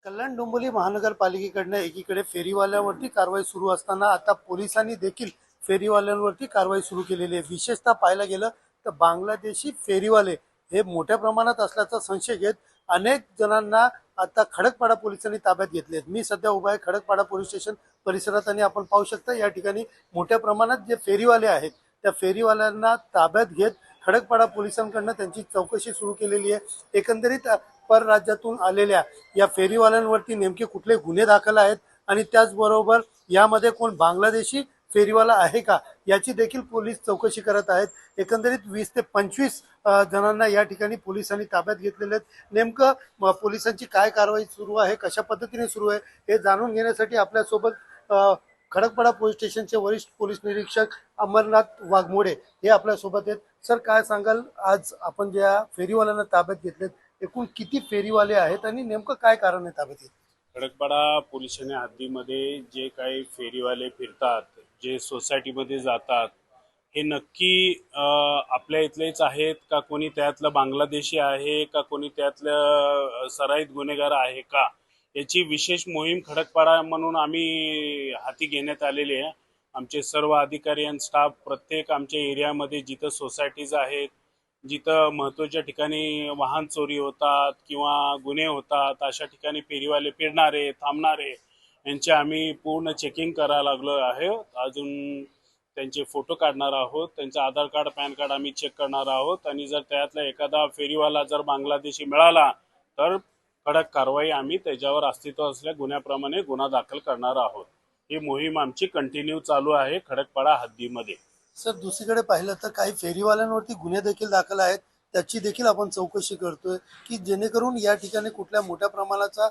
कल्याण डोंबिवली महानगरपालिकेकडनं एकीकडे फेरीवाल्यांवरती कारवाई सुरू असताना आता पोलिसांनी देखील फेरीवाल्यांवरती कारवाई सुरू केलेली आहे। विशेषतः पाहायला गेलं तर बांगलादेशी फेरीवाले हे मोठ्या प्रमाणात असल्याचा संशय घेत अनेक जणांना आता खडकपाडा पोलिसांनी ताब्यात घेतले आहेत। मी सध्या उभा आहे खडकपाडा पोलीस स्टेशन परिसरात आणि आपण पाहू शकता या ठिकाणी मोठ्या प्रमाणात जे फेरीवाले आहेत त्या फेरीवाल्यांना ताब्यात घेत खडकपाडा पोलिसांकडनं त्यांची चौकशी सुरू केलेली आहे। एकंदरीत परराज्यातून आलेल्या या फेरीवाल्यांवरती नेमके कुठले गुन्हे दाखल आहेत आणि त्याचबरोबर यामध्ये कोण बांगलादेशी फेरीवाला आहे का याची देखील पोलीस चौकशी करत आहेत। एकंदरीत 20 ते 25 जणांना या ठिकाणी पोलिसांनी ताब्यात घेतलेले आहेत। नेमकं पोलिसांची काय कारवाई सुरू आहे, कशा पद्धतीने सुरू आहे हे जाणून घेण्यासाठी आपल्यासोबत खडकपाडा पोलीस स्टेशनचे वरिष्ठ पोलीस निरीक्षक अमरनाथ वाघमोडे हे आपल्यासोबत आहेत। सर, काय सांगाल, आज आपण ज्या फेरीवाल्यांना ताब्यात घेतलेत एकूण किती फेरीवाले आहेत आणि नेमकं काय कारण आहे ताब्यात? खडकपाडा पोलीस ठाणे हद्दीमध्ये जे काही फेरीवाले फिरतात, जे सोसायटीमध्ये जातात, हे नक्की आपल्या इथलेच आहेत का, कोणी त्यातलं बांगलादेशी आहे का, कोणी त्यातलं सराईत गुन्हेगार आहे का, याची विशेष मोहीम खडकपाडा म्हणून आम्ही हाती घेण्यात आलेली आहे। आमचे सर्व अधिकारी आणि स्टाफ प्रत्येक आमच्या एरियामध्ये जिथं सोसायटीज आहेत, जिथं महत्त्वाच्या ठिकाणी वाहन चोरी होतात किंवा गुन्हे होतात, अशा ठिकाणी फेरीवाले फिरणारे थांबणारे यांचे आम्ही पूर्ण चेकिंग करायला लागलो आहे। अजून त्यांचे फोटो काढणार आहोत, त्यांचं आधार कार्ड पॅन कार्ड आम्ही चेक करणार आहोत आणि जर त्यातला एखादा फेरीवाला जर बांगलादेशी मिळाला तर कडक कारवाई आम्ही त्याच्यावर अस्तित्व असलेल्या गुन्ह्याप्रमाणे गुन्हा दाखल करणार आहोत। ही मोहीम आमची कंटिन्यू चालू आहे खडकपाडा हद्दीमध्ये। सर, दुसरीकडे पाहिलं तर काही फेरीवाल्यांवरती गुन्हे देखील दाखल आहेत, त्याची देखील आपण चौकशी करतोय की जेणेकरून या ठिकाणी कुठल्या मोठ्या प्रमाणाचा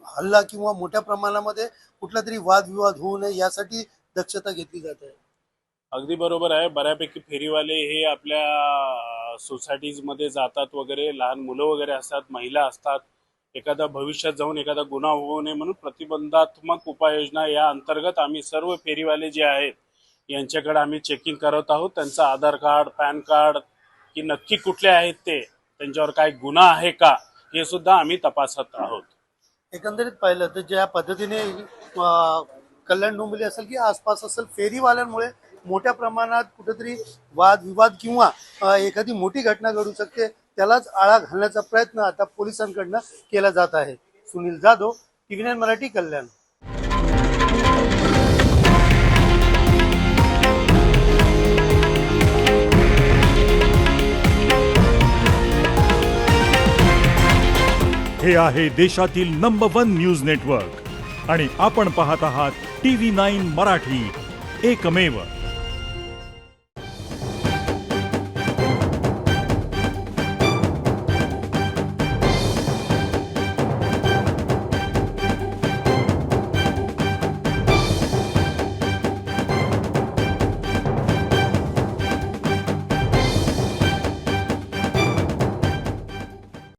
हल्ला किंवा मोठ्या प्रमाणामध्ये कुठला तरी वादविवाद होऊ नये यासाठी दक्षता घेतली जाते। अगदी बरोबर आहे। बऱ्यापैकी फेरीवाले हे आपल्या सोसायटीजमध्ये जातात वगैरे, लहान मुलं वगैरे असतात, महिला असतात। एखादा भविष्यात जाऊन एखादा गुन्हा होऊ नये म्हणून प्रतिबंधात्मक उपाययोजना या अंतर्गत आम्ही सर्व फेरीवाले जे आहेत यांच्याकडे आम्ही चेकिंग करत आहोत। त्यांचं आधार कार्ड पॅन कार्ड की नक्की कुठले आहेत ते, त्यांच्यावर काय गुन्हा आहे का हे सुद्धा आम्ही तपासत आहोत। एकंदरीत पाहिलं तर ज्या पद्धतीने कल्याण डोंबिवली असेल की आसपास असेल फेरीवाल्यांमुळे मोठ्या प्रमाणात कुठेतरी वादविवाद किंवा एखादी मोठी घटना घडू शकते, त्यालाच आळा घालण्याचा प्रयत्न आता पोलिसांकडनं केला जात आहे। सुनील जाधव, TV9 मराठी, कल्याण। हे आहे देशातील नंबर 1 न्यूज नेटवर्क आणि आपण पाहत आहात TV9 मराठी, एकमेव।